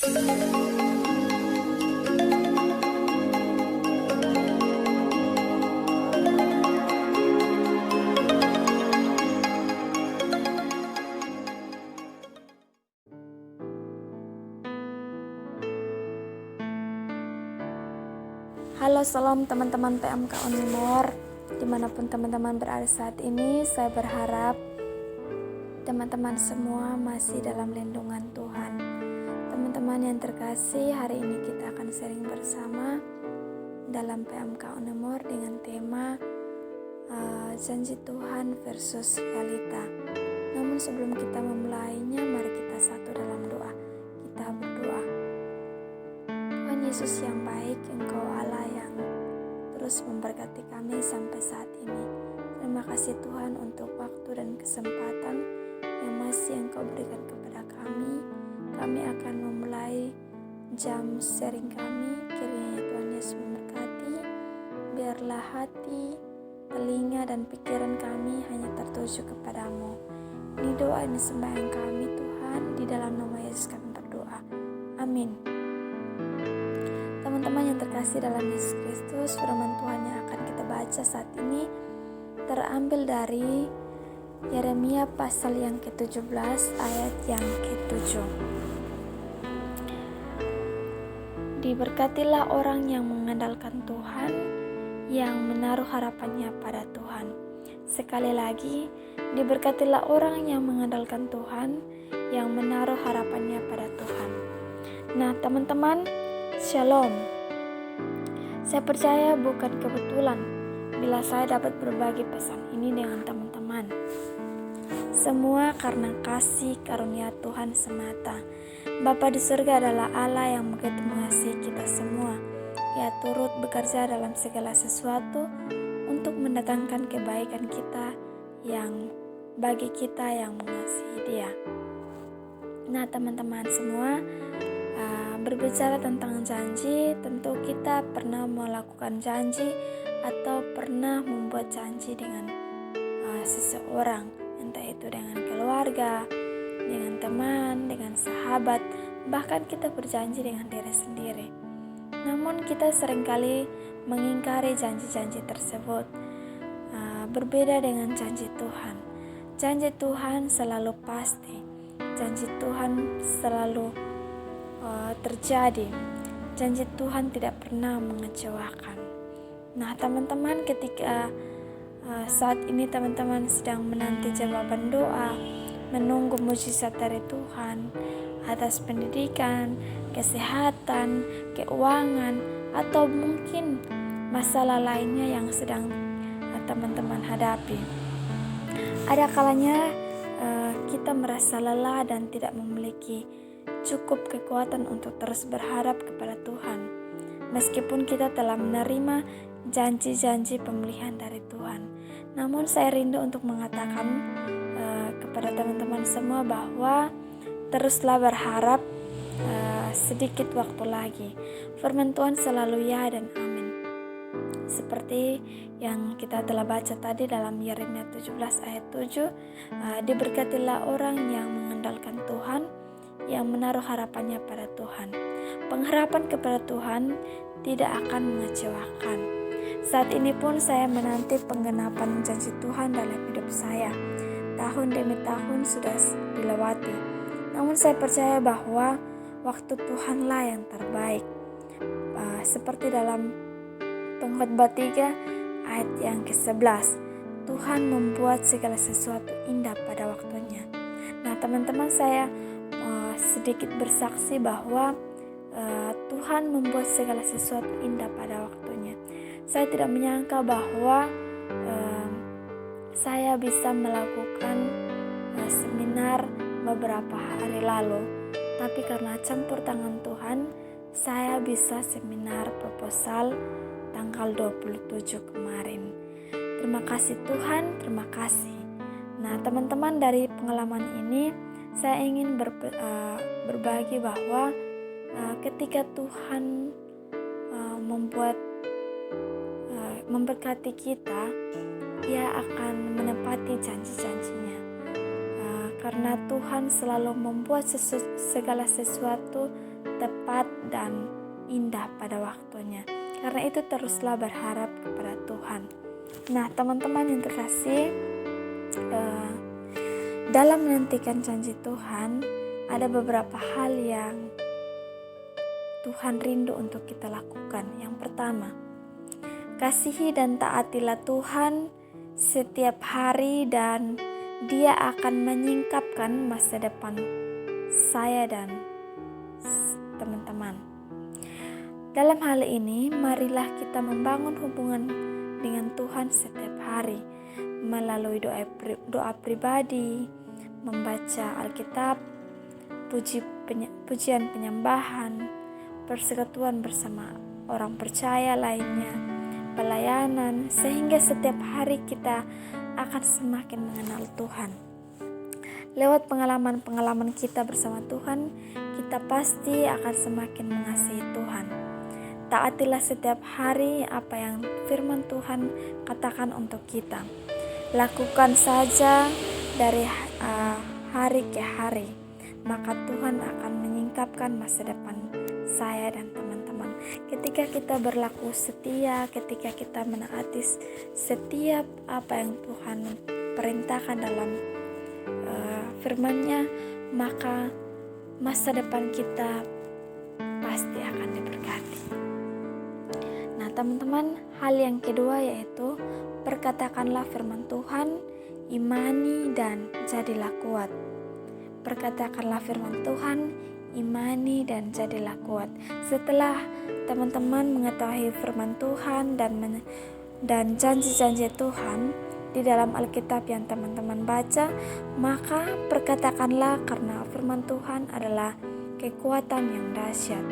Halo, salam teman-teman PMK Unimor. Dimanapun teman-teman berada saat ini, saya berharap teman-teman semua masih dalam lindungan Tuhan. Teman-teman yang terkasih, hari ini kita akan sharing bersama dalam PMK Unimor dengan tema janji Tuhan versus realita. Namun sebelum kita memulainya, mari kita satu dalam doa. Kita berdoa. Tuhan Yesus yang baik, Engkau Allah yang terus memberkati kami sampai saat ini. Terima kasih Tuhan untuk waktu dan kesempatan yang masih Engkau berikan kepada kami. Kami akan memulai jam sharing kami. Kiranya Tuhan Yesus memberkati. Biarlah hati, telinga dan pikiran kami hanya tertuju kepadamu. Ini doa dan sembahyang kami Tuhan, di dalam nama Yesus kami berdoa. Amin. Teman-teman yang terkasih dalam Yesus Kristus, firman Tuhan yang akan kita baca saat ini terambil dari Yeremia pasal yang ke-17 ayat yang ke-7. Diberkatilah orang yang mengandalkan Tuhan, yang menaruh harapannya pada Tuhan. Sekali lagi, diberkatilah orang yang mengandalkan Tuhan, yang menaruh harapannya pada Tuhan. Nah, teman-teman, Shalom. Saya percaya bukan kebetulan bila saya dapat berbagi pesan ini dengan teman-teman. Semua karena kasih karunia Tuhan semata. Bapa di surga adalah Allah yang begitu mengasihi kita semua. Ia turut bekerja dalam segala sesuatu untuk mendatangkan kebaikan kita yang bagi kita yang mengasihi Dia. Nah, teman-teman semua, berbicara tentang janji, tentu kita pernah melakukan janji atau pernah membuat janji dengan seseorang, entah itu dengan keluarga, dengan teman, dengan sahabat, bahkan kita berjanji dengan diri sendiri. Namun kita seringkali mengingkari janji-janji tersebut. Berbeda dengan janji Tuhan. Janji Tuhan selalu pasti. Janji Tuhan selalu terjadi. Janji Tuhan tidak pernah mengecewakan. Nah, teman-teman, ketika saat ini teman-teman sedang menanti jawaban doa, menunggu mujizat dari Tuhan atas pendidikan, kesehatan, keuangan, atau mungkin masalah lainnya yang sedang teman-teman hadapi. Ada kalanya kita merasa lelah dan tidak memiliki cukup kekuatan untuk terus berharap kepada Tuhan, meskipun kita telah menerima janji-janji pemulihan dari Tuhan. Namun saya rindu untuk mengatakan kepada teman-teman semua bahwa teruslah berharap, sedikit waktu lagi. Firman Tuhan selalu ya dan amin. Seperti yang kita telah baca tadi dalam Yeremia 17 ayat 7, diberkatilah orang yang mengandalkan Tuhan, yang menaruh harapannya pada Tuhan. Pengharapan kepada Tuhan tidak akan mengecewakan. Saat ini pun saya menanti penggenapan janji Tuhan dalam hidup saya. Tahun demi tahun sudah dilewati. Namun saya percaya bahwa waktu Tuhanlah yang terbaik. Seperti dalam Pengkhotbah 3 ayat yang ke-11. Tuhan membuat segala sesuatu indah pada waktunya. Nah, teman-teman, saya sedikit bersaksi bahwa Tuhan membuat segala sesuatu indah pada waktunya. Saya tidak menyangka bahwa saya bisa melakukan seminar beberapa hari lalu, tapi karena campur tangan Tuhan, saya bisa seminar proposal tanggal 27 kemarin. Terima kasih Tuhan, terima kasih. Nah, teman-teman, dari pengalaman ini saya ingin berbagi bahwa ketika Tuhan memberkati kita, Ia akan menepati janji-janjinya. Karena Tuhan selalu membuat segala sesuatu tepat dan indah pada waktunya. Karena itu teruslah berharap kepada Tuhan. Nah, teman-teman yang terkasih, dalam menantikan janji Tuhan, ada beberapa hal yang Tuhan rindu untuk kita lakukan. Yang pertama, kasihi dan taatilah Tuhan setiap hari dan Dia akan menyingkapkan masa depan saya dan teman-teman. Dalam hal ini, marilah kita membangun hubungan dengan Tuhan setiap hari melalui doa pribadi, membaca Alkitab, pujian penyembahan, persekutuan bersama orang percaya lainnya, pelayanan, sehingga setiap hari kita akan semakin mengenal Tuhan. Lewat pengalaman-pengalaman kita bersama Tuhan, kita pasti akan semakin mengasihi Tuhan. Taatilah setiap hari apa yang firman Tuhan katakan untuk kita. Lakukan saja dari hari ke hari, maka Tuhan akan menyingkapkan masa depan saya dan teman-teman. Ketika kita berlaku setia, ketika kita menaati setiap apa yang Tuhan perintahkan dalam firman-Nya, maka masa depan kita pasti akan diberkati. Nah, teman-teman, hal yang kedua yaitu perkatakanlah firman Tuhan, imani dan jadilah kuat. Perkatakanlah firman Tuhan, imani dan jadilah kuat. Setelah teman-teman mengetahui firman Tuhan dan janji-janji Tuhan di dalam Alkitab yang teman-teman baca, maka perkatakanlah, karena firman Tuhan adalah kekuatan yang dahsyat.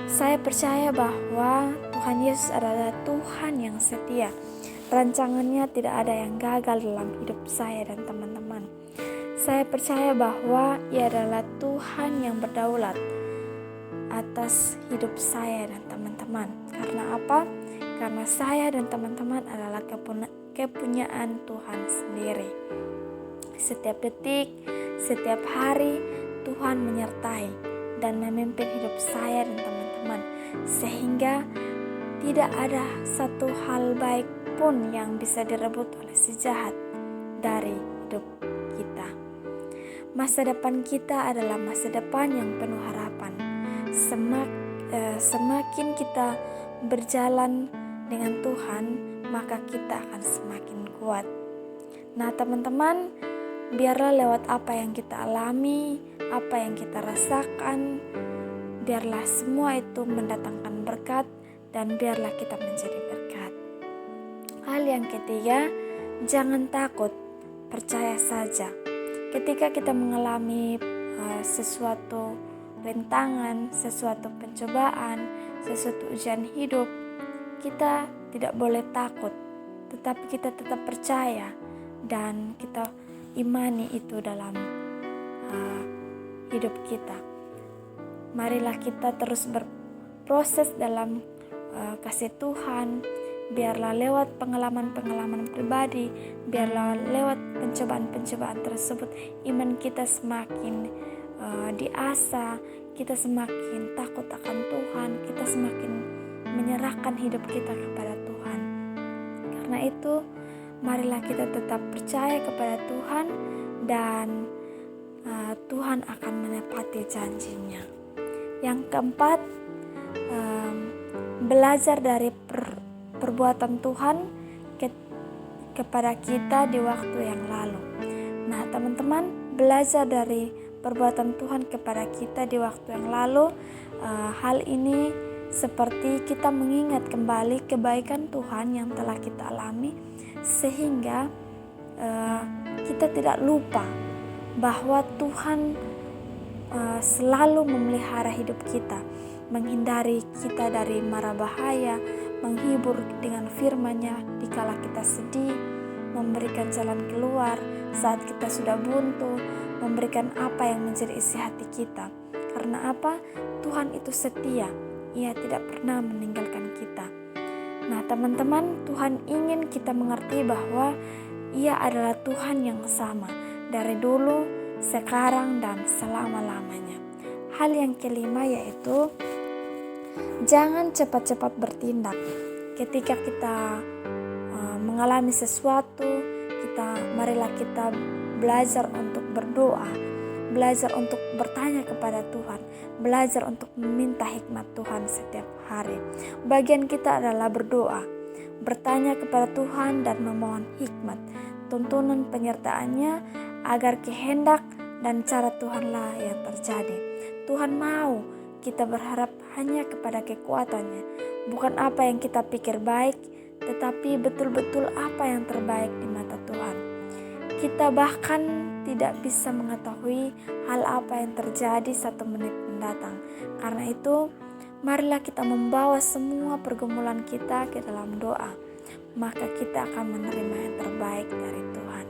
Saya percaya bahwa Tuhan Yesus adalah Tuhan yang setia. Rancangannya tidak ada yang gagal dalam hidup saya dan teman-teman. Saya percaya bahwa Ia adalah Tuhan yang berdaulat atas hidup saya dan teman-teman. Karena apa? Karena saya dan teman-teman adalah kepunyaan Tuhan sendiri. Setiap detik, setiap hari, Tuhan menyertai dan memimpin hidup saya dan teman-teman, sehingga tidak ada satu hal baik pun yang bisa direbut oleh si jahat dari hidup kita. Masa depan kita adalah masa depan yang penuh harapan. Semakin kita berjalan dengan Tuhan, maka kita akan semakin kuat. Nah, teman-teman, biarlah lewat apa yang kita alami, apa yang kita rasakan, biarlah semua itu mendatangkan berkat dan biarlah kita menjadi berkat. Hal yang ketiga, jangan takut, percaya saja. Ketika kita mengalami sesuatu rintangan, sesuatu pencobaan, sesuatu ujian hidup, kita tidak boleh takut, tetapi kita tetap percaya dan kita imani itu dalam hidup kita. Marilah kita terus berproses dalam kasih Tuhan. Biarlah lewat pengalaman-pengalaman pribadi, biarlah lewat pencobaan-pencobaan tersebut, iman kita semakin diasah, kita semakin takut akan Tuhan, kita semakin menyerahkan hidup kita kepada Tuhan. Karena itu, marilah kita tetap percaya kepada Tuhan dan Tuhan akan menepati janjinya. Yang keempat, belajar dari perbuatan Tuhan kepada kita di waktu yang lalu. Nah, teman-teman, belajar dari perbuatan Tuhan kepada kita di waktu yang lalu, hal ini seperti kita mengingat kembali kebaikan Tuhan yang telah kita alami, sehingga kita tidak lupa bahwa Tuhan selalu memelihara hidup kita, menghindari kita dari mara bahaya, menghibur dengan firman-Nya dikala kita sedih, memberikan jalan keluar saat kita sudah buntu, memberikan apa yang menjadi isi hati kita. Karena apa? Tuhan itu setia, Ia tidak pernah meninggalkan kita. Nah, teman-teman, Tuhan ingin kita mengerti bahwa Ia adalah Tuhan yang sama dari dulu, sekarang, dan selama-lamanya. Hal yang kelima yaitu jangan cepat-cepat bertindak. Ketika kita mengalami sesuatu, marilah kita belajar untuk berdoa, belajar untuk bertanya kepada Tuhan, belajar untuk meminta hikmat Tuhan setiap hari. Bagian kita adalah berdoa, bertanya kepada Tuhan dan memohon hikmat, tuntunan penyertaannya agar kehendak dan cara Tuhanlah yang terjadi. Tuhan mau kita berharap hanya kepada kekuatannya, bukan apa yang kita pikir baik, tetapi betul-betul apa yang terbaik di mata Tuhan. Kita bahkan tidak bisa mengetahui hal apa yang terjadi 1 menit mendatang. Karena itu, marilah kita membawa semua pergumulan kita ke dalam doa. Maka kita akan menerima yang terbaik dari Tuhan.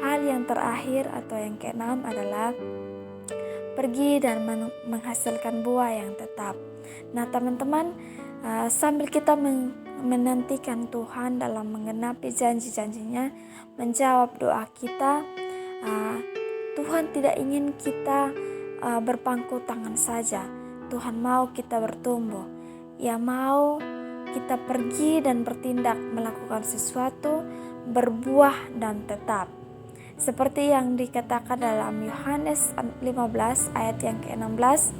Hal yang terakhir atau yang keenam adalah pergi dan menghasilkan buah yang tetap. Nah teman-teman, sambil kita menantikan Tuhan dalam menggenapi janji-janjinya, menjawab doa kita, Tuhan tidak ingin kita berpangku tangan saja. Tuhan mau kita bertumbuh. Ia mau kita pergi dan bertindak, melakukan sesuatu, berbuah dan tetap. Seperti yang dikatakan dalam Yohanes 15 ayat yang ke-16,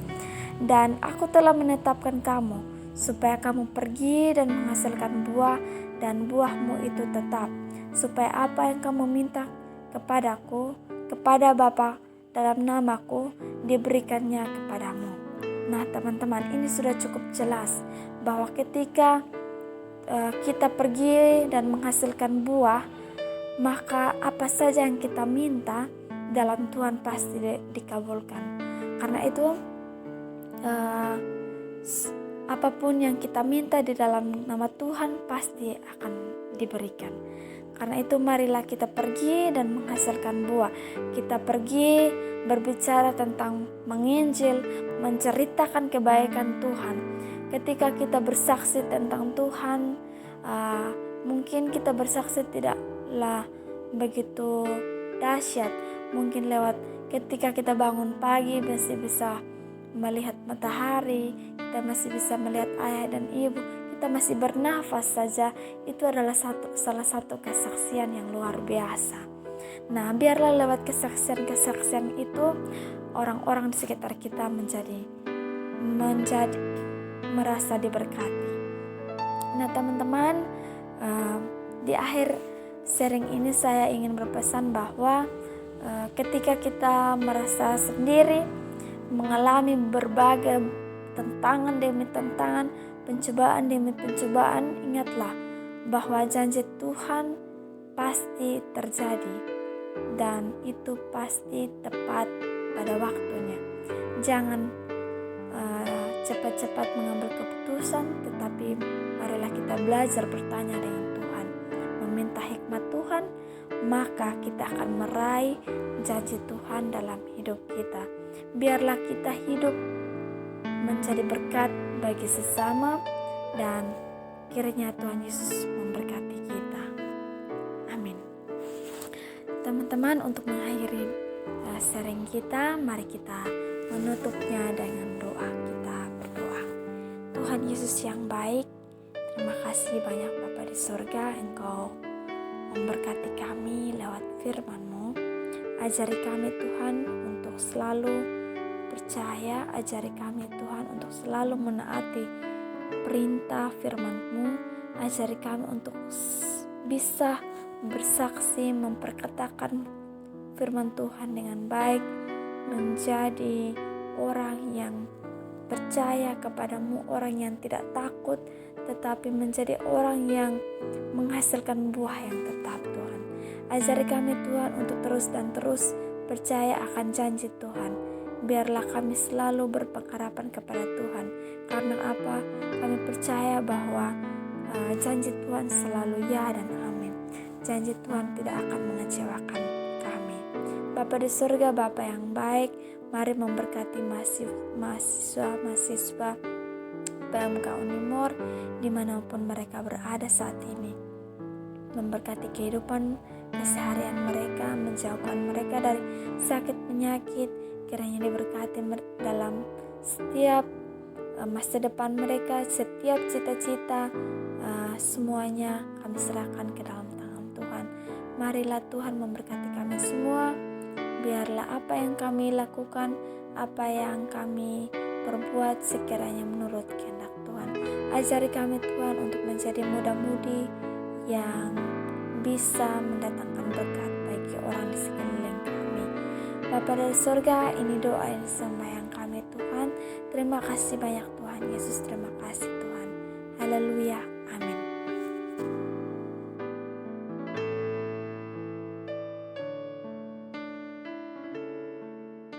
dan aku telah menetapkan kamu supaya kamu pergi dan menghasilkan buah, dan buahmu itu tetap, supaya apa yang kamu minta kepadaku, kepada Bapa dalam namaku, diberikannya kepadamu. Nah teman-teman, ini sudah cukup jelas bahwa ketika kita pergi dan menghasilkan buah, maka apa saja yang kita minta dalam Tuhan pasti dikabulkan. Karena itu apapun yang kita minta di dalam nama Tuhan pasti akan diberikan. Karena itu marilah kita pergi dan menghasilkan buah. Kita pergi berbicara tentang menginjil, menceritakan kebaikan Tuhan. Ketika kita bersaksi tentang Tuhan, mungkin kita bersaksi tidaklah begitu dahsyat. Mungkin lewat ketika kita bangun pagi masih bisa melihat matahari, kita masih bisa melihat ayah dan ibu, kita masih bernafas saja, itu adalah salah satu kesaksian yang luar biasa. Nah, biarlah lewat kesaksian-kesaksian itu orang-orang di sekitar kita menjadi merasa diberkati. Nah, teman-teman, di akhir sharing ini saya ingin berpesan bahwa ketika kita merasa sendiri, mengalami berbagai tantangan demi tantangan, pencobaan demi pencobaan, ingatlah bahwa janji Tuhan pasti terjadi dan itu pasti tepat pada waktunya. Jangan cepat-cepat mengambil keputusan, tetapi marilah kita belajar bertanya dengan Tuhan, meminta hikmat Tuhan, maka kita akan meraih janji Tuhan dalam hidup kita. Biarlah kita hidup menjadi berkat bagi sesama, dan kiranya Tuhan Yesus memberkati kita. Amin. Teman-teman, untuk mengakhiri sharing kita, mari kita menutupnya dengan doa. Kita berdoa. Tuhan Yesus yang baik, terima kasih banyak Bapa di surga, Engkau memberkati kami lewat firman-Mu. Ajari kami Tuhan untuk selalu percaya, ajari kami Tuhan untuk selalu menaati perintah firman-Mu. Ajari kami untuk bisa bersaksi, memperkatakan firman Tuhan dengan baik, menjadi orang yang percaya kepadamu, orang yang tidak takut, tetapi menjadi orang yang menghasilkan buah yang tetap Tuhan. Ajari kami Tuhan untuk terus dan terus percaya akan janji Tuhan. Biarlah kami selalu berpengharapan kepada Tuhan. Karena apa? Kami percaya bahwa janji Tuhan selalu ya dan amin. Janji Tuhan tidak akan mengecewakan kami. Bapa di surga, Bapa yang baik, mari memberkati mahasiswa-mahasiswa PMK Unimor dimanapun mereka berada saat ini. Memberkati kehidupan keseharian mereka, menjauhkan mereka dari sakit penyakit, kiranya diberkati dalam setiap masa depan mereka, setiap cita-cita, semuanya kami serahkan ke dalam tangan Tuhan. Marilah Tuhan memberkati kami semua. Biarlah apa yang kami lakukan, apa yang kami perbuat sekiranya menurut kehendak Tuhan. Ajari kami Tuhan untuk menjadi muda-mudi yang bisa mendatangkan berkat bagi orang di sekeliling kami. Bapa dari surga, ini doa yang sembahyang kami Tuhan. Terima kasih banyak Tuhan Yesus, terima kasih Tuhan. Haleluya, amin.